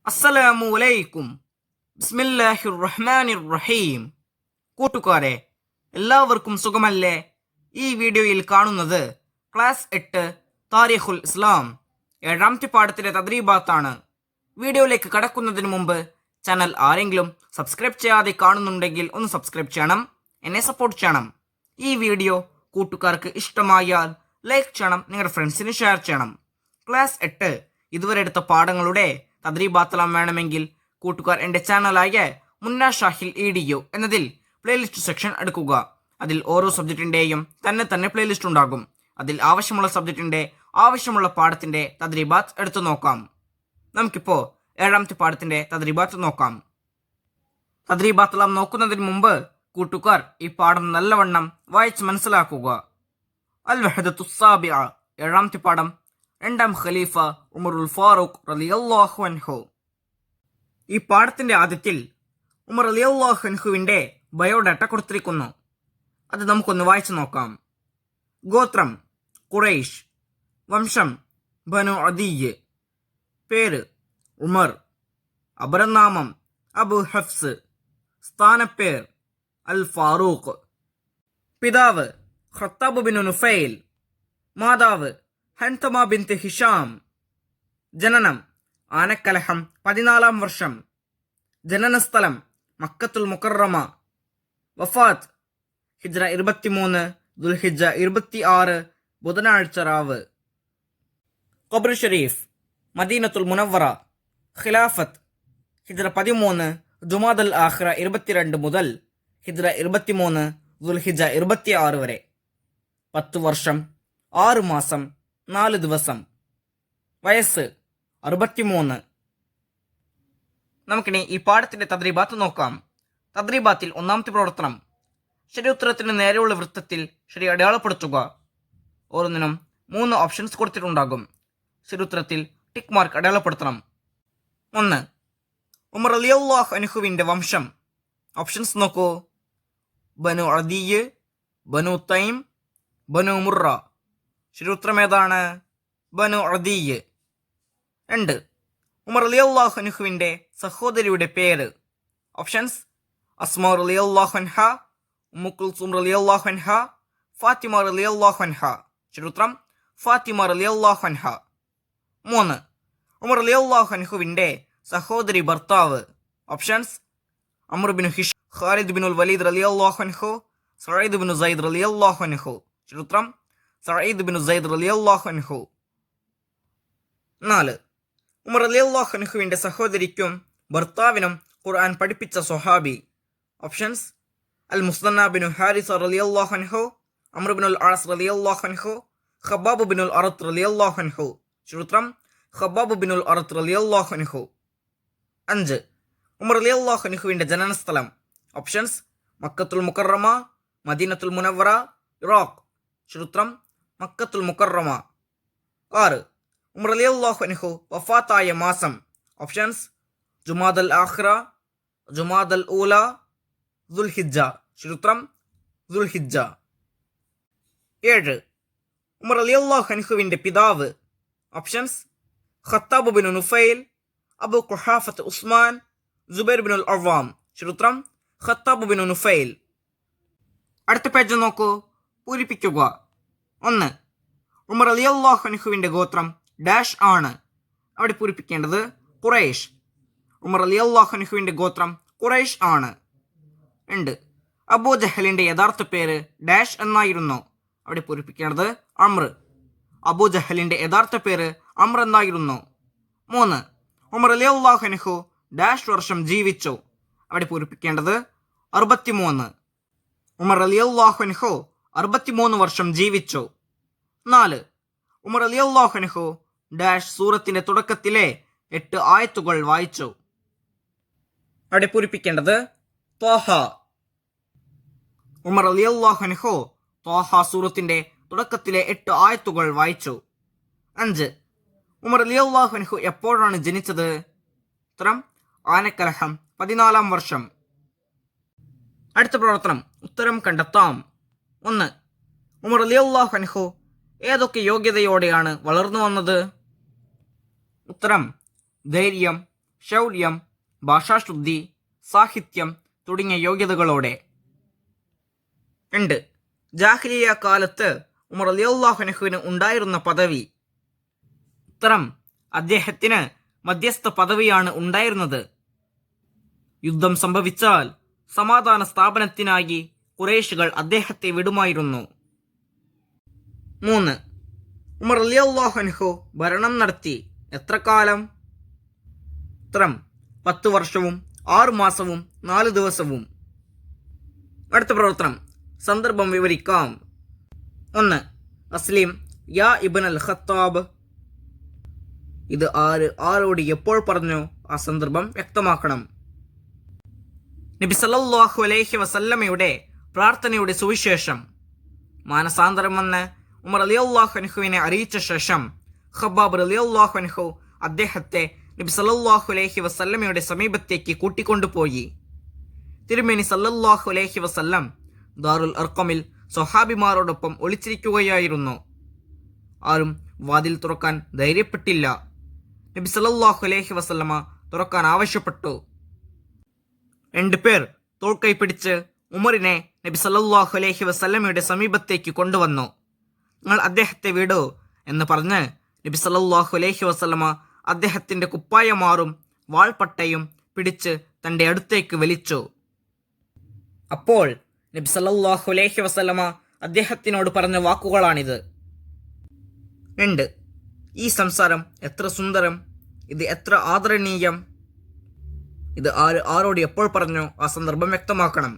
അസ്സലാമു അലൈക്കും. ബിസ്മില്ലാഹിർ റഹ്മാനിർ റഹീം. കൂട്ടുകാരെ, എല്ലാവർക്കും സുഖമല്ലേ? ഈ വീഡിയോയിൽ കാണുന്നത് ക്ലാസ് 8 താരിഖുൽ ഇസ്ലാം 7ാമത്തെ പാഠത്തിലെ തദ്രീബാത്താണ്. വീഡിയോയിലേക്ക് കടക്കുന്നതിന് മുമ്പ് ചാനൽ ആരെങ്കിലും സബ്സ്ക്രൈബ് ചെയ്യാതെ കാണുന്നുണ്ടെങ്കിൽ ഒന്ന് സബ്സ്ക്രൈബ് ചെയ്യണം, എന്നെ സപ്പോർട്ട് ചെയ്യണം. ഈ വീഡിയോ കൂട്ടുകാർക്ക് ഇഷ്ടമായാൽ ലൈക്ക് ചെയ്യണം, നിങ്ങളുടെ ഫ്രണ്ട്സിന് ഷെയർ ചെയ്യണം. ക്ലാസ് 8 ഇതുവരെ എടുത്ത പാഠങ്ങളുടെ തദ്രീബാത്തെല്ലാം വേണമെങ്കിൽ കൂട്ടുകാർ എൻ്റെ ചാനലായ മുന്ന ഷാഹിൽ EDU എന്നതിൽ പ്ലേലിസ്റ്റ് സെക്ഷൻ എടുക്കുക. അതിൽ ഓരോ സബ്ജക്റ്റിൻ്റെയും തന്നെ പ്ലേലിസ്റ്റ് ഉണ്ടാകും. അതിൽ ആവശ്യമുള്ള സബ്ജക്റ്റിൻ്റെ ആവശ്യമുള്ള പാഠത്തിൻ്റെ തദ്രീബാത്ത് എടുത്തു നോക്കാം. നമുക്കിപ്പോൾ 7ാമത്തെ പാഠത്തിൻ്റെ തദ്രീബാത്ത് നോക്കാം. തദ്രീബാത്തെല്ലാം നോക്കുന്നതിന് മുമ്പ് കൂട്ടുകാർ ഈ പാഠം നല്ലവണ്ണം വായിച്ച് മനസ്സിലാക്കുക. അൽ വഹദത്തു സാബിഅ 7ാമത്തെ പാഠം, 2ാം ഖലീഫ ഉമറുൽ ഫാറൂഖ് റളിയല്ലാഹു അൻഹു. ഈ പാഠത്തിന്റെ ആദ്യത്തിൽ ഉമർ റളിയല്ലാഹു അൻഹുവിന്റെ ബയോഡാറ്റ കൊടുത്തിരിക്കുന്നു. അത് നമുക്കൊന്ന് വായിച്ചു നോക്കാം. ഗോത്രം ഖുറൈശ്, വംശം ബനു അദിയ്, പേര് ഉമർ, അപരനാമം അബു ഹഫ്സ്, സ്ഥാനപ്പേർ അൽ ഫാറൂഖ്, പിതാവ് ഖത്താബ് ബിൻ നുഫൈൽ, മാതാവ് ഹൻതമ ബിൻത് ഹിഷാം, ജനനം ആനക്കലഹം 14ാം വർഷം, ജനനസ്ഥലം മക്കത്തുൽ മുക്കറമ, വഫാത്ത് ഹിജ്റ 23 ദുൽഹിജ്ജ 26 ബുധനാഴ്ച രാവ്, ഖബ്ർ ഷരീഫ് മദീനത്തുൽ മുനവ്വറ, ഖിലാഫത്ത് ഹിജ്റ 13 ജുമാദൽ ആഖിറ 22 മുതൽ ഹിജ്റ 23 ദുൽഹിജ്ജ 26 വരെ, 10 വർഷം 6 മാസം 4 ദിവസം, വയസ്സ് 63. നമുക്കിനി ഈ പാഠത്തിന്റെ തദ്രീബാത്ത് നോക്കാം. തദ്രീബാത്തിൽ 1ാമത്തെ പ്രവർത്തനം, ശരി ഉത്തരത്തിന് നേരെയുള്ള വൃത്തത്തിൽ ശരി അടയാളപ്പെടുത്തുക. ഓരോന്നിനും 3 ഓപ്ഷൻസ് കൊടുത്തിട്ടുണ്ടാകും. ശരി ഉത്തരത്തിൽ ടിക്ക് മാർക്ക് അടയാളപ്പെടുത്തണം. 1. ഉമർ റളിയല്ലാഹു അൻഹുവിന്റെ വംശം. ഓപ്ഷൻസ് നോക്കൂ. ബനു അദിയ്, ബനു തൈം, ബനു മുറ. ശരി ഉത്തരം ഏതാണ്? ബനു അദിയ്. 2. ഉമർ റളിയല്ലാഹു അൻഹുവിന്റെ സഹോദരിയുടെ പേര്. ഓപ്ഷൻസ്: അസ്മാ റളിയല്ലാഹു അൻഹ, ഉമ്മു കുൽസൂം റളിയല്ലാഹു അൻഹ, ഫാത്തിമ റളിയല്ലാഹു അൻഹ. ശരി ഉത്തരം ഫാത്തിമ റളിയല്ലാഹു അൻഹ. 3. ഉമർ റളിയല്ലാഹു അൻഹുവിന്റെ സഹോദരി ഭർത്താവ്. Options: Amr bin Hisham, Khalid bin Waleed റളിയല്ലാഹു അൻഹു, സഈദ് ബിൻ സയ്ദ് റളിയല്ലാഹു അൻഹു. ശരി ഉത്തരം സഈദ് ബിൻ സയ്ദ് റളിയല്ലാഹു അൻഹു. 4. ഉമർ റളിയല്ലാഹു അൻഹുവിന്റെ സഹോദരിക്കും ഭർത്താവിനും ഖുർആൻ പഠിപ്പിച്ച സ്വഹാബി. ഓപ്ഷൻസ്: അൽ മുസ്തന്ന ബിൻ ഹാരിസ റളിയല്ലാഹു അൻഹു, അംർ ബിൻ അൽ ആസ് റളിയല്ലാഹു അൻഹു, ഖബ്ബാബ് ബിൻ അൽ അറത്ത് റളിയല്ലാഹു അൻഹു. ശരി ഉത്തരം ഖബ്ബാബ് ബിൻ അൽ അറത്ത് റളിയല്ലാഹു അൻഹു. 5. ഉമർ റളിയല്ലാഹു അൻഹുവിന്റെ ജനനസ്ഥലം. ഓപ്ഷൻസ്: മക്കത്തുൽ മുക്കറമ, മദീനത്തുൽ മുനവ്വറ, ഇറാഖ്. ശരി ഉത്തരം മക്കത്തുൽ മുക്കറമ. 6. ഉമർ റളിയല്ലാഹു അൻഹു വഫാത്തായ മാസം. ഓപ്ഷൻസ്: ജുമാദൽ ആഖിറ, ജുമാദൽ ഊല, ദുൽഹിജ്ജ. ശരി ഉത്തരം ദുൽഹിജ്ജ. 7. ഉമർ റളിയല്ലാഹു അൻഹുവിന്റെ പിതാവ്. ഓപ്ഷൻസ്: ഖത്താബ് ബിൻ നുഫൈൽ, അബു ഖുഹാഫത്ത് ഉസ്മാൻ, സുബൈർ ബിൻ അൽ അവ്വാം. ശരി ഉത്തരം ഖത്താബ് ബിൻ നുഫൈൽ. അടുത്ത പേജ് നോക്കൂ, പൂരിപ്പിക്കുക. 1. ഉമർ റളിയല്ലാഹു അൻഹുവിന്റെ ഗോത്രം ഡാഷ് ആണ്. അവിടെ പൂരിപ്പിക്കേണ്ടത് ഖുറൈശ്. ഉമർ റളിയല്ലാഹു അൻഹുവിന്റെ ഗോത്രം ഖുറൈശ് ആണ്. 2. അബൂ ജഹലിന്റെ യഥാർത്ഥ പേര് ഡാഷ് എന്നായിരുന്നു. അവിടെ പൂരിപ്പിക്കേണ്ടത് അംർ. അബൂ ജഹലിന്റെ യഥാർത്ഥ പേര് അംർ എന്നായിരുന്നു. 3. ഉമർ റളിയല്ലാഹു അൻഹു ഡാഷ് വർഷം ജീവിച്ചു. അവിടെ പൂരിപ്പിക്കേണ്ടത് 63. ഉമർ റളിയല്ലാഹു അൻഹു 63 വർഷം ജീവിച്ചു. 4. ഉമർ റളിയല്ലാഹു അൻഹു ഡാഷ് സൂറത്തിന്റെ തുടക്കത്തിലെ 8 ആയത്തുകൾ വായിച്ചു. അവിടെ പൂരിപ്പിക്കേണ്ടത് ത്വാഹ. ഉമർ റളിയല്ലാഹു അൻഹു ത്വാഹ സൂറത്തിന്റെ തുടക്കത്തിലെ 8 ആയത്തുകൾ വായിച്ചു. 5. ഉമർ റളിയല്ലാഹു അൻഹു എപ്പോഴാണ് ജനിച്ചത്? ഉത്തരം ആനക്കലഹം 14ാം വർഷം. അടുത്ത പ്രവർത്തനം, ഉത്തരം കണ്ടെത്താം. 1. ഉമർ റളിയല്ലാഹു അൻഹു ഏതൊക്കെ യോഗ്യതയോടെയാണ് വളർന്നു വന്നത്? ഉത്തരം ധൈര്യം, ശൗര്യം, ഭാഷാശുദ്ധി, സാഹിത്യം തുടങ്ങിയ യോഗ്യതകളോടെ. 2. ജാഹിലിയ കാലത്ത് ഉമർ റളിയല്ലാഹു അൻഹുവിന് ഉണ്ടായിരുന്ന പദവി. ഉത്തരം: അദ്ദേഹത്തിന് മധ്യസ്ഥ പദവിയാണ് ഉണ്ടായിരുന്നത്. യുദ്ധം സംഭവിച്ചാൽ സമാധാന സ്ഥാപനത്തിനായി ഖുറൈശികൾ അദ്ദേഹത്തെ വിടുമായിരുന്നു. 3. ഉമർ റളിയല്ലാഹു അൻഹു ഭരണം നടത്തി എത്ര കാലം? ഉത്തരം: 10 വർഷവും 6 മാസവും 4 ദിവസവും. അടുത്ത പ്രവർത്തനം. സന്ദർഭം വിവരിക്കാം. 1. അസ്ലിം യാ ഇബ്ൻ അൽ ഖത്താബ്. ഇത് ആരോട് എപ്പോൾ പറഞ്ഞു? ആ സന്ദർഭം വ്യക്തമാക്കണം. നബി സല്ലല്ലാഹു അലൈഹി വസല്ലമയുടെ പ്രാർത്ഥനയുടെ സുവിശേഷം മാനസാന്തരം വന്ന് ഉമർ റളിയല്ലാഹു അൻഹുവിനെ അറിയിച്ച ശേഷം ഖബ്ബാബ് റളിയല്ലാഹു അൻഹു അദ്ദേഹത്തെ നബി സല്ലല്ലാഹു അലൈഹി വസല്ലമയുടെ സമീപത്തേക്ക് കൂട്ടിക്കൊണ്ടുപോയി. തിരുമേനി സല്ലല്ലാഹു അലൈഹി വസല്ലം ദാറുൽ അർഖമിൽ സ്വഹാബിമാരോടൊപ്പം ഒളിച്ചിരിക്കുകയായിരുന്നു. ആരും വാതിൽ തുറക്കാൻ ധൈര്യപ്പെട്ടില്ല. നബി സല്ലല്ലാഹു അലൈഹി വസല്ലമ തുറക്കാൻ ആവശ്യപ്പെട്ടു. 2 പേർ തോൾക്കൈ പിടിച്ച് ഉമറിനെ നബി സല്ലല്ലാഹു അലൈഹി വസല്ലമയുടെ സമീപത്തേക്ക് കൊണ്ടുവന്നു. നിങ്ങൾ അദ്ദേഹത്തെ വിടൂ എന്ന് പറഞ്ഞ് നബി സല്ലല്ലാഹു അലൈഹി വസല്ലമ അദ്ദേഹത്തിന്റെ കുപ്പായമാറും വാൾപ്പട്ടയും പിടിച്ച് തന്റെ അടുത്തേക്ക് വലിച്ചു. അപ്പോൾ നബി സല്ലല്ലാഹു അലൈഹി വസല്ലമ അദ്ദേഹത്തിനോട് പറഞ്ഞ വാക്കുകളാണിത്. 2. ഈ സംസാരം എത്ര സുന്ദരം, ഇത് എത്ര ആദരണീയം. ഇത് ആരോട് എപ്പോൾ പറഞ്ഞു? ആ സന്ദർഭം വ്യക്തമാക്കണം.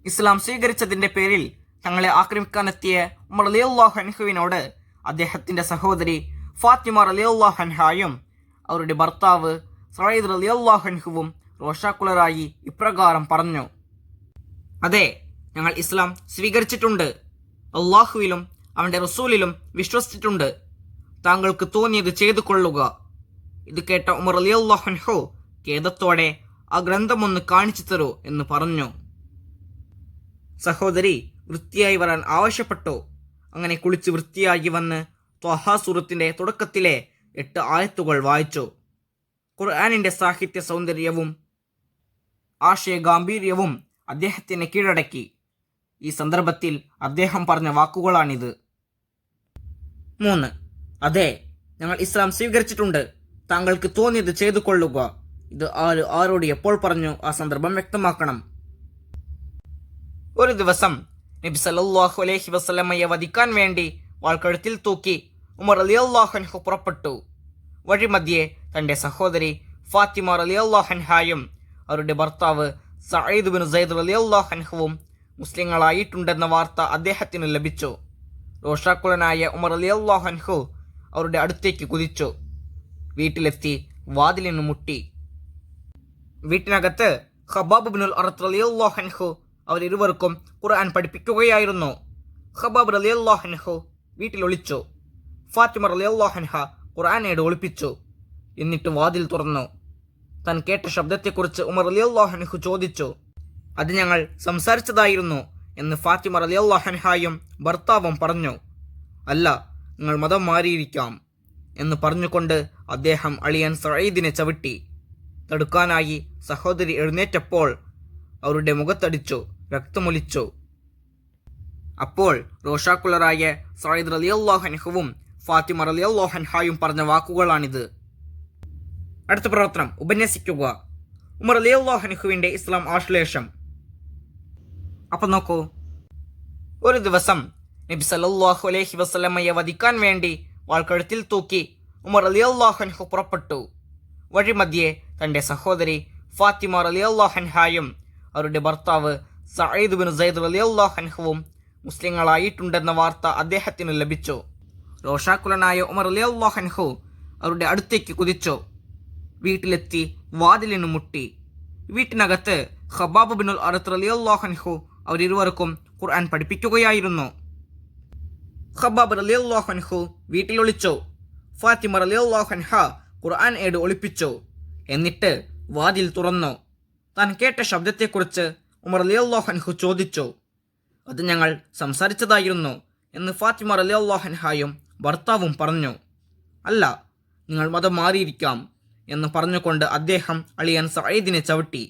ഇസ്ലാം സ്വീകരിച്ചതിന്റെ പേരിൽ തങ്ങളെ ആക്രമിക്കാനെത്തിയ ഉമർ റളിയല്ലാഹു അൻഹുവിനോട് അദ്ദേഹത്തിന്റെ സഹോദരി ഫാത്തിമ റളിയല്ലാഹു അൻഹായും അവരുടെ ഭർത്താവ് സഈദ് റളിയല്ലാഹു അൻഹുവും രോഷാകുലരായി ഇപ്രകാരം പറഞ്ഞു: അതെ, ഞങ്ങൾ ഇസ്ലാം സ്വീകരിച്ചിട്ടുണ്ട്, അള്ളാഹുവിലും അവന്റെ റസൂലിലും വിശ്വസിച്ചിട്ടുണ്ട്. താങ്കൾക്ക് തോന്നിയത് ചെയ്തു കൊള്ളുക. ഇത് കേട്ട ഉമർ റളിയല്ലാഹു അൻഹു ഖേദത്തോടെ ആ ഗ്രന്ഥമൊന്ന് കാണിച്ചു തരൂ എന്ന് പറഞ്ഞു. സഹോദരി വൃത്തിയായി വരാൻ ആവശ്യപ്പെട്ടു. അങ്ങനെ കുളിച്ച് വൃത്തിയായി വന്ന് ത്വഹ സൂറത്തിന്റെ തുടക്കത്തിലെ 8 ആയത്തുകൾ വായിച്ചു. ഖുർആനിന്റെ സാഹിത്യ സൗന്ദര്യവും ആശയ ഗാംഭീര്യവും അദ്ദേഹത്തിനെ കീഴടക്കി. ഈ സന്ദർഭത്തിൽ അദ്ദേഹം പറഞ്ഞ വാക്കുകളാണിത്. 3. അതെ, ഞങ്ങൾ ഇസ്ലാം സ്വീകരിച്ചിട്ടുണ്ട്, താങ്കൾക്ക് തോന്നിയത് ചെയ്തു കൊള്ളുക. ഇത് ആരോട് എപ്പോൾ പറഞ്ഞു? ആ സന്ദർഭം വ്യക്തമാക്കണം. ഒരു ദിവസം നബി സല്ലല്ലാഹു അലൈഹി വസല്ലമയെ വധിക്കാൻ വേണ്ടി വാൾക്കഴുത്തിൽ തൂക്കി ഉമർ റളിയല്ലാഹു അൻഹു പുറപ്പെട്ടു. വഴിമധ്യേ തന്റെ സഹോദരി ഫാത്തിമ റളിയല്ലാഹു അൻഹായും അവരുടെ ഭർത്താവ് സഈദ് ബിൻ സൈദ് റളിയല്ലാഹു അൻഹുവും മുസ്ലിങ്ങളായിട്ടുണ്ടെന്ന വാർത്ത അദ്ദേഹത്തിന് ലഭിച്ചു. രോഷാകുലനായ ഉമർ റളിയല്ലാഹു അൻഹു അവരുടെ അടുത്തേക്ക് കുതിച്ചു. വീട്ടിലെത്തി വാതിലിന് മുട്ടി. വീട്ടിനകത്ത് ഖബ്ബാബ് ബിൻ അൽ-അറത്ത് റളിയല്ലാഹു അൻഹു അവരിരുവർക്കും ഖുർആൻ പഠിപ്പിക്കുകയായിരുന്നു. ഖബ്ബാബ് റളിയല്ലാഹു അൻഹു വീട്ടിൽ ഒളിച്ചു. ഫാത്തിമ റളിയല്ലാഹു അൻഹ ഖുർആനേട് ഒളിപ്പിച്ചു. എന്നിട്ട് വാതിൽ തുറന്നു. താൻ കേട്ട ശബ്ദത്തെക്കുറിച്ച് ഉമർ റളിയല്ലാഹു അൻഹു ചോദിച്ചു. അത് ഞങ്ങൾ സംസാരിച്ചതായിരുന്നു എന്ന് ഫാത്തിമ റളിയല്ലാഹു അൻഹായും ഭർത്താവും പറഞ്ഞു. അല്ല, നിങ്ങൾ മതം മാറിയിരിക്കാം എന്ന് പറഞ്ഞുകൊണ്ട് അദ്ദേഹം അളിയൻ സഈദിനെ ചവിട്ടി. തടുക്കാനായി സഹോദരി എഴുന്നേറ്റപ്പോൾ അവരുടെ മുഖത്തടിച്ചു, രക്തമൊലിച്ചു. അപ്പോൾ രോഷാകുലരായ സഈദ് റളിയല്ലാഹു അൻഹുവും ഫാത്തിമ റളിയല്ലാഹു അൻഹായും പറഞ്ഞ വാക്കുകളാണിത്. അടുത്ത പ്രവർത്തനം ഉപന്യസിക്കുക. ഉമർ റളിയല്ലാഹു അൻഹുവിന്റെ ഇസ്ലാം ആശ്ലേഷം. അപ്പൊ നോക്കൂ. ഒരു ദിവസം നബി സല്ലല്ലാഹു അലൈഹി വസല്ലമയെ വധിക്കാൻ വേണ്ടി വാൾക്കഴുത്തിൽ തൂക്കി ഉമർ റളിയല്ലാഹു അൻഹു പുറപ്പെട്ടു. വഴിമധ്യേ തന്റെ സഹോദരി ഫാത്തിമ റളിയല്ലാഹു അൻഹായും അവരുടെ ഭർത്താവ് സഈദ് ബിൻ സൈദ് റളിയല്ലാഹു അൻഹുവും മുസ്ലിങ്ങളായിട്ടുണ്ടെന്ന വാർത്ത അദ്ദേഹത്തിന് ലഭിച്ചു. രോഷാകുലനായ ഉമർ റളിയല്ലാഹു അൻഹു അവരുടെ അടുത്തേക്ക് കുതിച്ചു. വീട്ടിലെത്തി വാതിലിന് മുട്ടി. വീട്ടിനകത്ത് ഖബ്ബാബ് ബിൻ അൽ-അറത്ത് റളിയല്ലാഹു അൻഹു അവരിരുവർക്കും ഖുർആൻ പഠിപ്പിക്കുകയായിരുന്നു. ഖബ്ബാബ് റളിയല്ലാഹു അൻഹു വീട്ടിൽ ഒളിച്ചു. ഫാത്തിമ റളിയല്ലാഹു അൻഹ ഖുർആൻ ഏട് ഒളിപ്പിച്ചു. എന്നിട്ട് വാതിൽ തുറന്നു. താൻ കേട്ട ശബ്ദത്തെക്കുറിച്ച് ഉമർ റളിയല്ലാഹു അൻഹു ചോദിച്ചു. അത് ഞങ്ങൾ സംസാരിച്ചതായിരുന്നു എന്ന് ഫാത്തിമ റളിയല്ലാഹു അൻഹായും ഭർത്താവും പറഞ്ഞു. അല്ല, നിങ്ങൾ മതം മാറിയിരിക്കാം എന്ന് പറഞ്ഞുകൊണ്ട് അദ്ദേഹം അളിയൻ സഈദിനെ ചവിട്ടി.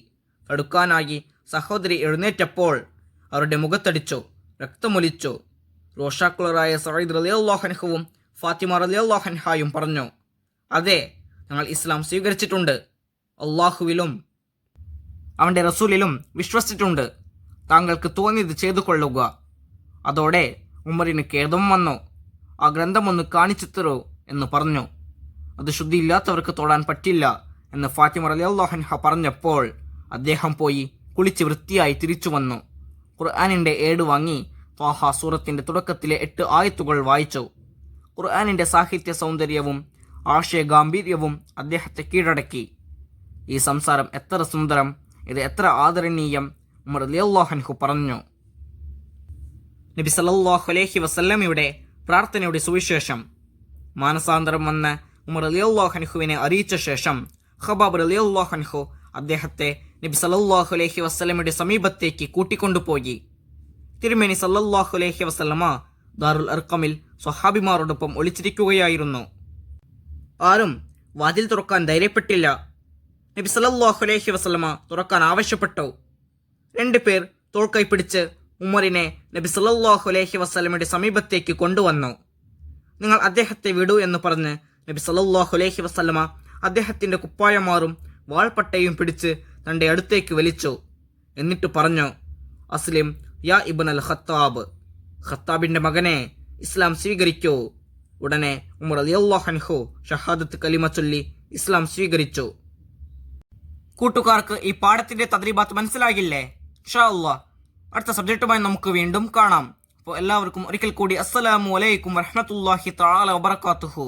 തടുക്കാനായി സഹോദരി എഴുന്നേറ്റപ്പോൾ അവരുടെ മുഖത്തടിച്ചു, രക്തമൊലിച്ചു. റോഷാക്കുളറായ സഈദ് റളിയല്ലാഹു അൻഹുവും ഫാത്തിമ റളിയല്ലാഹു അൻഹായും പറഞ്ഞു, അതെ, ഞങ്ങൾ ഇസ്ലാം സ്വീകരിച്ചിട്ടുണ്ട്, അള്ളാഹുവിലും അവൻ്റെ റസൂലിലും വിശ്വസിച്ചിട്ടുണ്ട്. താങ്കൾക്ക് തോന്നിയത് ചെയ്തു കൊള്ളുക. അതോടെ ഉമറിന് ഖേദം വന്നു. ആ ഗ്രന്ഥമൊന്ന് കാണിച്ചു തരൂ എന്ന് പറഞ്ഞു. അത് ശുദ്ധിയില്ലാത്തവർക്ക് തൊടാൻ പറ്റില്ല എന്ന് ഫാത്തിമ റളിയല്ലാഹു അൻഹ പറഞ്ഞപ്പോൾ അദ്ദേഹം പോയി കുളിച്ച് വൃത്തിയായി തിരിച്ചു വന്നു. ഖുർആനിൻ്റെ ഏട് വാങ്ങി ത്വാഹ സൂറത്തിൻ്റെ തുടക്കത്തിലെ 8 ആയത്തുകൾ വായിച്ചു. ഖുർആനിൻ്റെ സാഹിത്യ സൗന്ദര്യവും ആശയ ഗാംഭീര്യവും അദ്ദേഹത്തെ കീഴടക്കി. ഈ സംസാരം എത്ര സുന്ദരം, ഇത് എത്ര ആദരണീയം, ഉമർ റളിയല്ലാഹു അൻഹു പറഞ്ഞു. നബി സല്ലല്ലാഹു അലൈഹി വസല്ലമയുടെ പ്രാർത്ഥനയുടെ സുവിശേഷം. മാനസാന്തരം വന്ന് ഉമർ റളിയല്ലാഹു അൻഹുവിനെ അറിയിച്ച ശേഷം ഖബാബ് റളിയല്ലാഹു അൻഹു അദ്ദേഹത്തെ നബി സല്ലല്ലാഹു അലൈഹി വസല്ലമയുടെ സമീപത്തേക്ക് കൂട്ടിക്കൊണ്ടുപോയി. തിരുമേനി സല്ലല്ലാഹു അലൈഹി വസല്ലമ ദാറുൽ അർഖമിൽ സ്വഹാബിമാരോടൊപ്പം ഒളിച്ചിരിക്കുകയായിരുന്നു. ആരും വാതിൽ തുറക്കാൻ ധൈര്യപ്പെട്ടില്ല. നബി സല്ലല്ലാഹു അലൈഹി വസല്ലമ തുറക്കാൻ ആവശ്യപ്പെട്ടു. 2 പേർ തോൾക്കൈ പിടിച്ച് ഉമറിനെ നബി സല്ലല്ലാഹു അലൈഹി വസല്ലമയുടെ സമീപത്തേക്ക് കൊണ്ടുവന്നു. നിങ്ങൾ അദ്ദേഹത്തെ വിടൂ എന്ന് പറഞ്ഞ് നബി സല്ലല്ലാഹു അലൈഹി വസല്ലമ അദ്ദേഹത്തിൻ്റെ കുപ്പായമാറും വാൾപ്പട്ടയും പിടിച്ച് തൻ്റെ അടുത്തേക്ക് വലിച്ചു. എന്നിട്ട് പറഞ്ഞു, അസ്ലിം യാ ഇബ്ൻ അൽ ഖത്താബ്, ഖത്താബിൻ്റെ മകനെ, ഇസ്ലാം സ്വീകരിക്കൂ. ഉടനെ ഉമർ റളിയല്ലാഹു അൻഹു ഷഹാദത്ത് കലിമ ചൊല്ലി ഇസ്ലാം സ്വീകരിച്ചു. കൂട്ടുകാർക്ക് ഈ പാഠത്തിന്റെ തദ്രീബാത്ത് മനസ്സിലാകില്ലേ? ഇൻഷാ അല്ലാഹ് അടുത്ത സബ്ജക്റ്റുമായി നമുക്ക് വീണ്ടും കാണാം. അപ്പോൾ എല്ലാവർക്കും ഒരിക്കൽ കൂടി അസ്സലാമു അലൈക്കും വറഹ്മത്തുള്ളാഹി തആല വബറകാതുഹു.